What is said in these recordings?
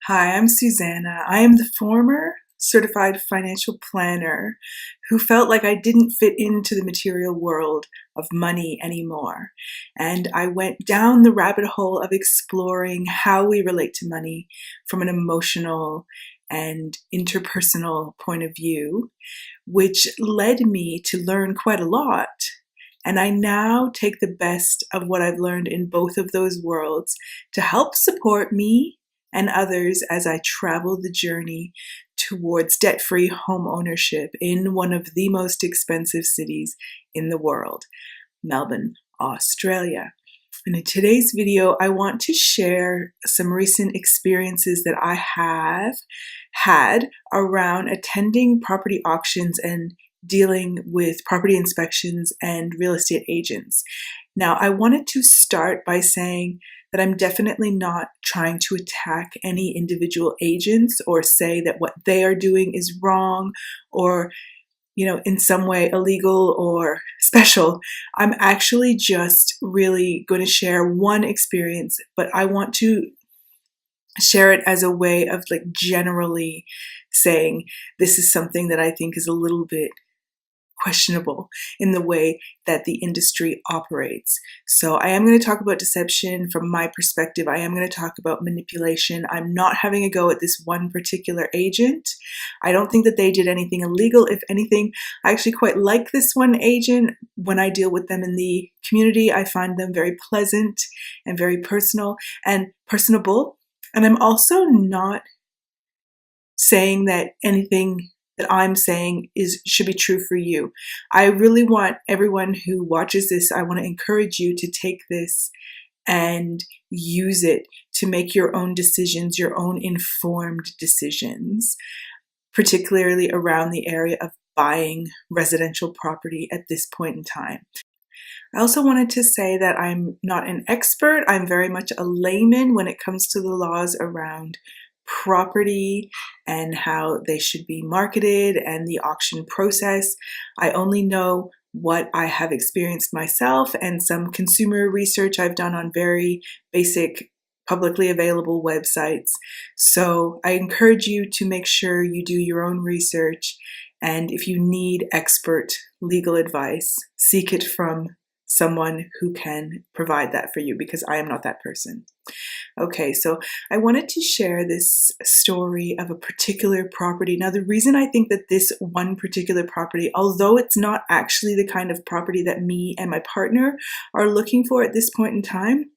Hi, I'm Susanna. I am the former certified financial planner who felt like I didn't fit into the material world of money anymore. And I went down the rabbit hole of exploring how we relate to money from an emotional and interpersonal point of view, which led me to learn quite a lot. And I now take the best of what I've learned in both of those worlds to help support me and others as I travel the journey towards debt-free home ownership in one of the most expensive cities in the world, Melbourne, Australia. And in today's video, I want to share some recent experiences that I have had around attending property auctions and dealing with property inspections and real estate agents. Now, I wanted to start by saying that I'm definitely not trying to attack any individual agents or say that what they are doing is wrong or, in some way illegal or special. I'm actually just really going to share one experience, but I want to share it as a way of generally saying this is something that I think is a little bit questionable in the way that the industry operates. So I am going to talk about deception from my perspective. I am going to talk about manipulation. I'm not having a go at this one particular agent. I don't think that they did anything illegal. If anything, I actually quite like this one agent. When I deal with them in the community, I find them very pleasant and very personal and personable. And I'm also not saying that anything that I'm saying should be true for you. I really want everyone who watches this, I want to encourage you to take this and use it to make your own decisions, your own informed decisions, particularly around the area of buying residential property at this point in time. I also wanted to say that I'm not an expert. I'm very much a layman when it comes to the laws around property and how they should be marketed and the auction process. I only know what I have experienced myself and some consumer research I've done on very basic publicly available websites. So I encourage you to make sure you do your own research, and if you need expert legal advice, seek it from someone who can provide that for you, because I am not that person. Okay, so I wanted to share this story of a particular property. Now, the reason I think that this one particular property, although it's not actually the kind of property that me and my partner are looking for at this point in time,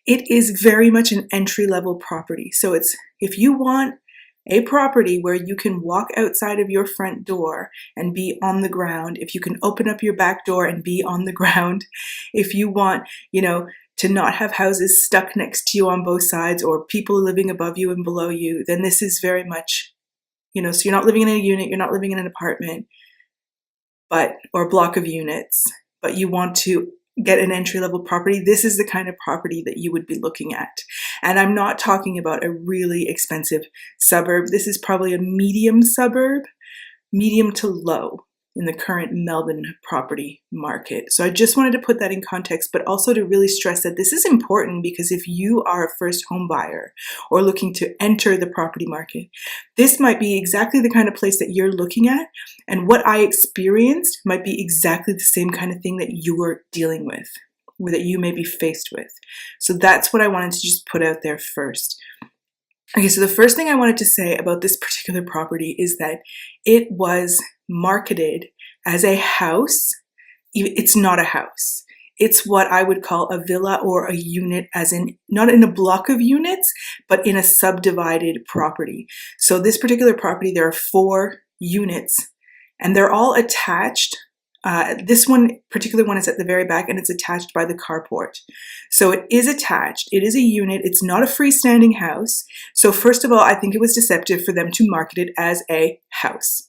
it is very much an entry-level property. So it's, if you want a property where you can walk outside of your front door and be on the ground, if you can open up your back door and be on the ground, if you want, to not have houses stuck next to you on both sides or people living above you and below you, then this is very much, so you're not living in a unit, you're not living in an apartment, or a block of units, but you want to get an entry-level property. This is the kind of property that you would be looking at. And I'm not talking about a really expensive suburb. This is probably a medium suburb, medium to low in the current Melbourne property market. So I just wanted to put that in context, but also to really stress that this is important, because if you are a first home buyer or looking to enter the property market, this might be exactly the kind of place that you're looking at. And what I experienced might be exactly the same kind of thing that you are dealing with, or that you may be faced with. So that's what I wanted to just put out there first. Okay, so the first thing I wanted to say about this particular property is that it was marketed as a house. It's not a house. It's what I would call a villa or a unit, as in not in a block of units, but in a subdivided property. So this particular property, there are 4 units and they're all attached. This particular one is at the very back and it's attached by the carport. So it is attached. It is a unit. It's not a freestanding house. So first of all, I think it was deceptive for them to market it as a house.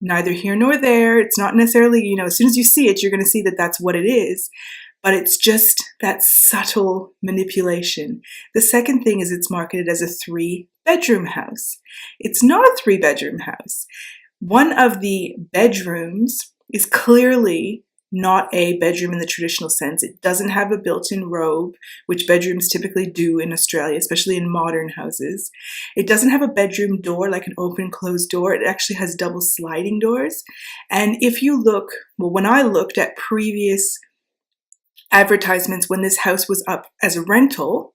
Neither here nor there. It's not necessarily, as soon as you see it, you're going to see that that's what it is. But it's just that subtle manipulation. The second thing is it's marketed as a 3-bedroom house. It's not a 3-bedroom house. One of the bedrooms is clearly not a bedroom in the traditional sense. It doesn't have a built-in robe, which bedrooms typically do in Australia, especially in modern houses. It doesn't have a bedroom door, like an open-closed door. It actually has double sliding doors. And if you look, well, when I looked at previous advertisements when this house was up as a rental,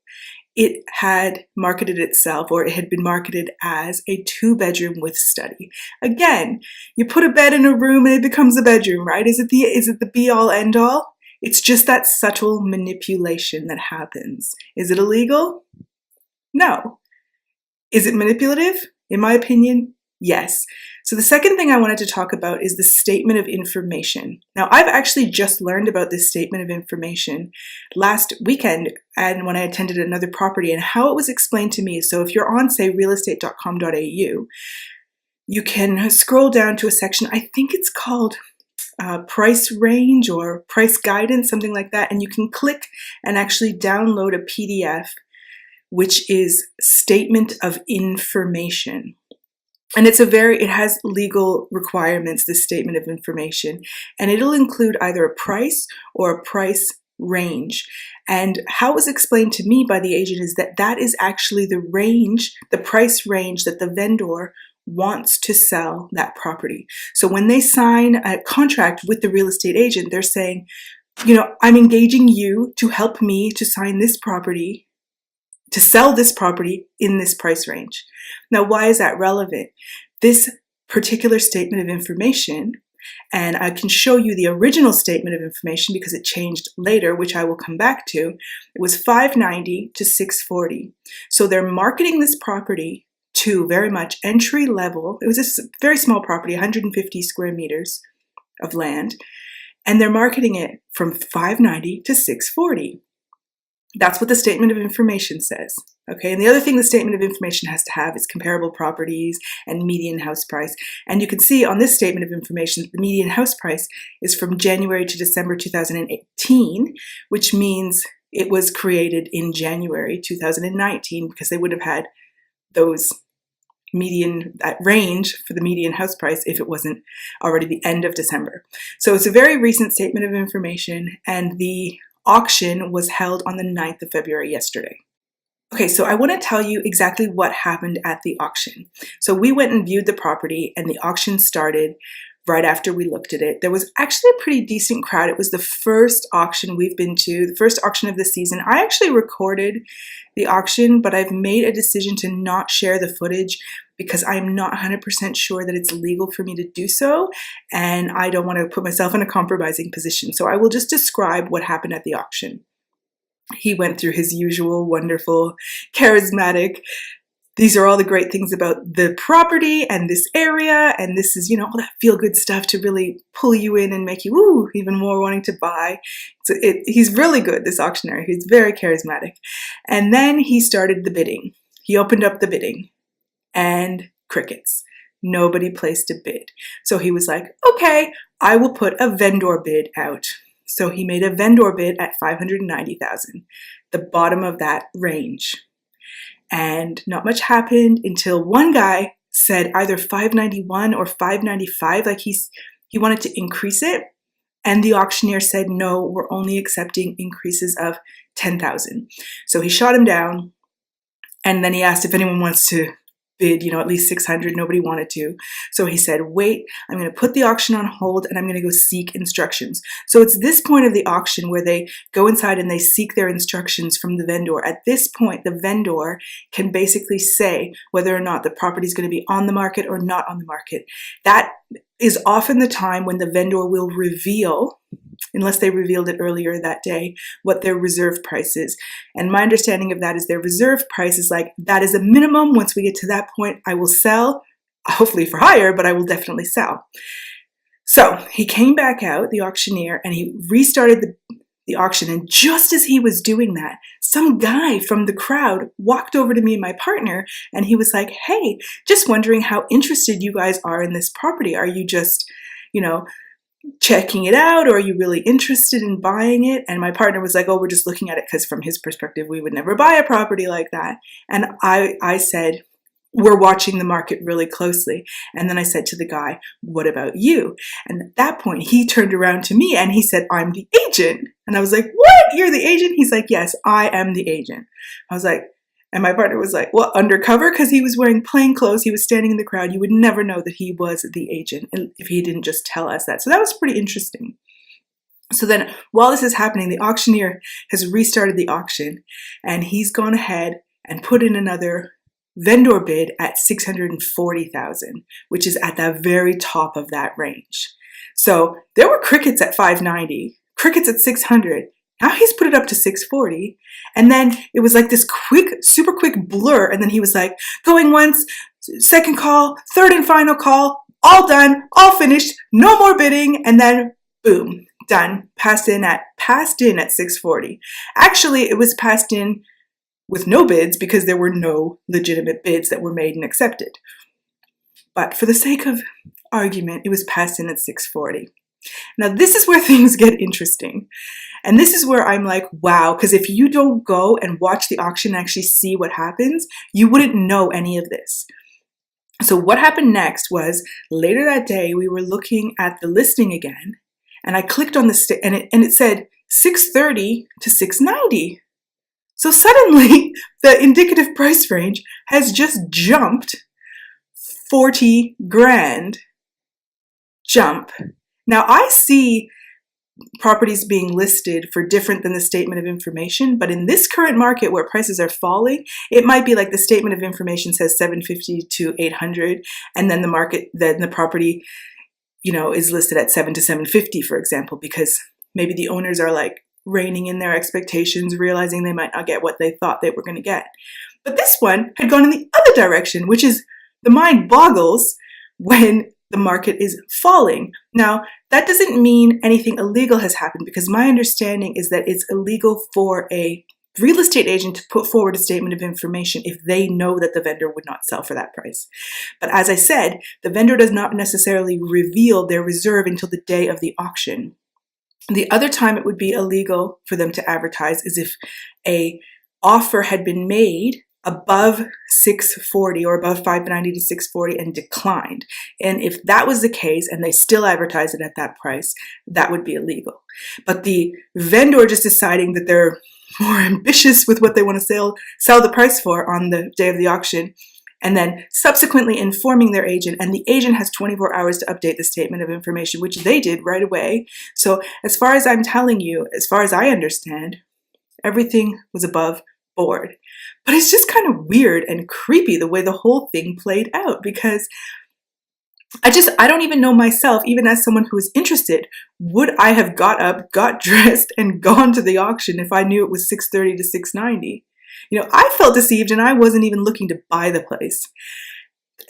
it had marketed itself, or it had been marketed as a 2-bedroom with study. Again, you put a bed in a room and it becomes a bedroom, right? Is it the be all end all? It's just that subtle manipulation that happens. Is it illegal? No. Is it manipulative? In my opinion, yes. So the second thing I wanted to talk about is the statement of information. Now, I've actually just learned about this statement of information last weekend and when I attended another property, and how it was explained to me. So if you're on, say, realestate.com.au, you can scroll down to a section, I think it's called price range or price guidance, something like that. And you can click and actually download a PDF, which is statement of information. And it has legal requirements, this statement of information, and it'll include either a price or a price range. And how it was explained to me by the agent is that that is actually the range, the price range that the vendor wants to sell that property. So when they sign a contract with the real estate agent, they're saying, I'm engaging you to help me to sign this property, to sell this property in this price range. Now, why is that relevant? This particular statement of information, and I can show you the original statement of information because it changed later, which I will come back to. It was $590 to $640. So they're marketing this property to very much entry level. It was a very small property, 150 square meters of land, and they're marketing it from $590 to $640. That's what the statement of information says. Okay, and the other thing the statement of information has to have is comparable properties and median house price. And you can see on this statement of information that the median house price is from January to December 2018, which means it was created in January 2019 because they would have had that range for the median house price if it wasn't already the end of December. So it's a very recent statement of information, and the auction was held on the 9th of February, yesterday. Okay, so I want to tell you exactly what happened at the auction. So we went and viewed the property, and the auction started right after we looked at it. There was actually a pretty decent crowd. It was the first auction we've been to, the first auction of the season. I actually recorded the auction, but I've made a decision to not share the footage because I'm not 100% sure that it's legal for me to do so, and I don't want to put myself in a compromising position. So I will just describe what happened at the auction. He went through his usual wonderful, charismatic, these are all the great things about the property and this area, and this is, all that feel-good stuff to really pull you in and make you, even more wanting to buy. So he's really good, this auctioneer. He's very charismatic. And then he started the bidding. He opened up the bidding, and crickets. Nobody placed a bid. So he was like, okay, I will put a vendor bid out. So he made a vendor bid at $590,000, the bottom of that range. And not much happened until one guy said either $591 or $595, like he wanted to increase it. And the auctioneer said, no, we're only accepting increases of $10,000. So he shot him down. And then he asked if anyone wants to bid, at least $600. Nobody wanted to. So he said, wait, I'm going to put the auction on hold and I'm going to go seek instructions. So it's this point of the auction where they go inside and they seek their instructions from the vendor. At this point, the vendor can basically say whether or not the property is going to be on the market or not on the market. That is often the time when the vendor will reveal, unless they revealed it earlier that day, what their reserve price is. And my understanding of that is their reserve price is like, that is a minimum. Once we get to that point, I will sell, hopefully for higher, but I will definitely sell. So he came back out, the auctioneer, and he restarted the auction. And just as he was doing that, some guy from the crowd walked over to me and my partner, and he was like, hey, just wondering how interested you guys are in this property. Are you just, checking it out, or are you really interested in buying it? And my partner was like, oh, we're just looking at it because from his perspective, we would never buy a property like that. And I said, we're watching the market really closely. And then I said to the guy, what about you? And at that point, he turned around to me and he said, I'm the agent. And I was like, what? You're the agent? He's like, yes, I am the agent. I was like, and my partner was like, well, undercover? Because he was wearing plain clothes. He was standing in the crowd. You would never know that he was the agent if he didn't just tell us that. So that was pretty interesting. So then while this is happening, the auctioneer has restarted the auction and he's gone ahead and put in another vendor bid at 640,000, which is at the very top of that range. So there were crickets at 590, crickets at 600. Now he's put it up to 640. And then it was like this quick, super quick blur. And then he was like, going once, second call, third and final call, all done, all finished, no more bidding. And then boom, done, passed in at 640. Actually, it was passed in with no bids because there were no legitimate bids that were made and accepted. But for the sake of argument, it was passed in at 640. Now, this is where things get interesting. And this is where I'm like, wow, because if you don't go and watch the auction and actually see what happens, you wouldn't know any of this. So what happened next was later that day, we were looking at the listing again, and I clicked on the and it said 630 to 690. So suddenly the indicative price range has just jumped 40 grand jump. Now I see properties being listed for different than the statement of information, but in this current market where prices are falling, it might be like the statement of information says 750 to 800, and then the property, is listed at 7 to 750, for example, because maybe the owners are like reining in their expectations, realizing they might not get what they thought they were going to get. But this one had gone in the other direction, which is the mind boggles when the market is falling. Now, that doesn't mean anything illegal has happened, because my understanding is that it's illegal for a real estate agent to put forward a statement of information if they know that the vendor would not sell for that price. But as I said, the vendor does not necessarily reveal their reserve until the day of the auction. The other time it would be illegal for them to advertise is if a offer had been made above 640 or above 590 to 640 and declined. And if that was the case and they still advertise it at that price, that would be illegal. But the vendor just deciding that they're more ambitious with what they want to sell the price for on the day of the auction, and then subsequently informing their agent, and the agent has 24 hours to update the statement of information, which they did right away. So as far as I'm telling you, as far as I understand, everything was above board. But it's just kind of weird and creepy the way the whole thing played out, because I don't even know myself, even as someone who is interested, would I have got up, got dressed, and gone to the auction if I knew it was 630 to 690? I felt deceived and I wasn't even looking to buy the place.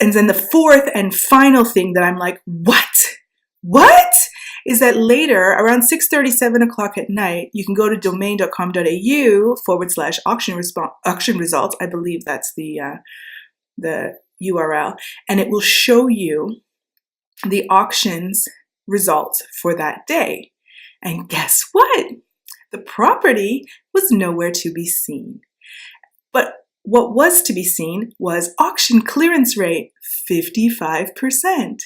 And then the fourth and final thing that I'm like, what? Is that later, around 6:30, 7 o'clock at night, you can go to domain.com.au/auction results. I believe that's the URL. And it will show you the auction's results for that day. And guess what? The property was nowhere to be seen. But what was to be seen was auction clearance rate, 55%.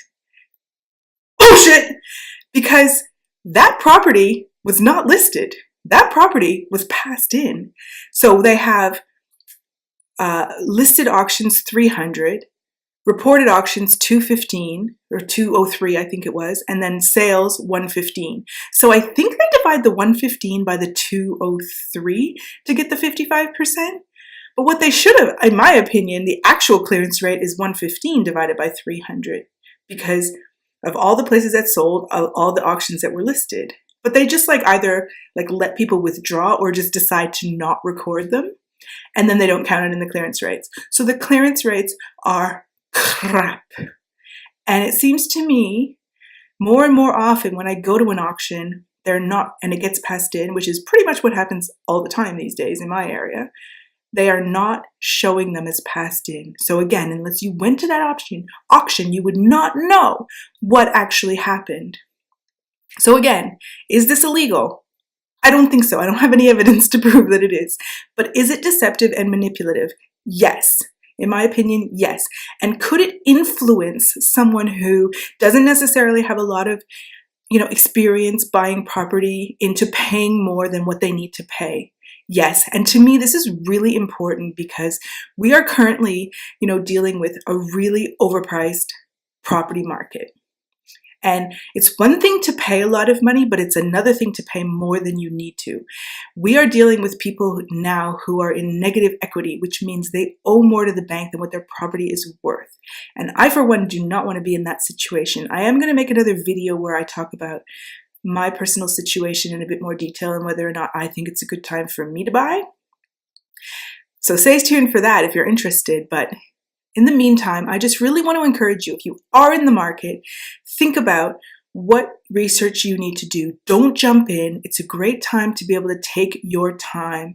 Bullshit! Because that property was not listed. That property was passed in. So they have listed auctions 300, reported auctions 215 or 203, I think it was, and then sales 115. So I think they divide the 115 by the 203 to get the 55%. But what they should have, in my opinion, the actual clearance rate is 115 divided by 300, because of all the places that sold, all the auctions that were listed. But they just either let people withdraw or just decide to not record them, and then they don't count it in the clearance rates. So the clearance rates are crap. And it seems to me more and more often when I go to an auction, they're not, and it gets passed in, which is pretty much what happens all the time these days in my area. They are not showing them as passed in. So again, unless you went to that auction, you would not know what actually happened. So again, is this illegal? I don't think so. I don't have any evidence to prove that it is. But is it deceptive and manipulative? Yes. In my opinion, yes. And could it influence someone who doesn't necessarily have a lot of, experience buying property into paying more than what they need to pay? Yes. And to me, this is really important because we are currently, dealing with a really overpriced property market. And it's one thing to pay a lot of money, but it's another thing to pay more than you need to. We are dealing with people now who are in negative equity, which means they owe more to the bank than what their property is worth. And I, for one, do not want to be in that situation. I am going to make another video where I talk about my personal situation in a bit more detail and whether or not I think it's a good time for me to buy. So stay tuned for that if you're interested. But in the meantime, I just really want to encourage you, if you are in the market, think about what research you need to do. Don't jump in. It's a great time to be able to take your time,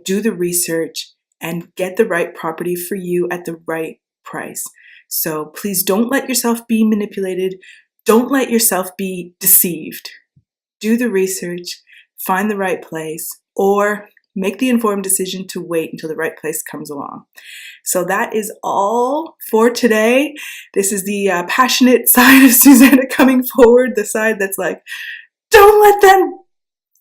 do the research and get the right property for you at the right price. So please don't let yourself be manipulated. Don't let yourself be deceived. Do the research, find the right place, or make the informed decision to wait until the right place comes along. So that is all for today. This is the passionate side of Susanna coming forward, the side that's like, don't let them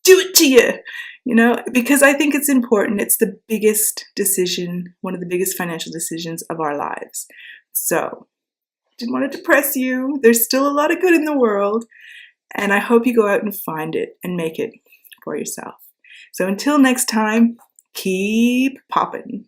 do it to you, because I think it's important. It's the biggest decision, one of the biggest financial decisions of our lives. So didn't want to depress you. There's still a lot of good in the world, and I hope you go out and find it and make it for yourself. So until next time, keep popping.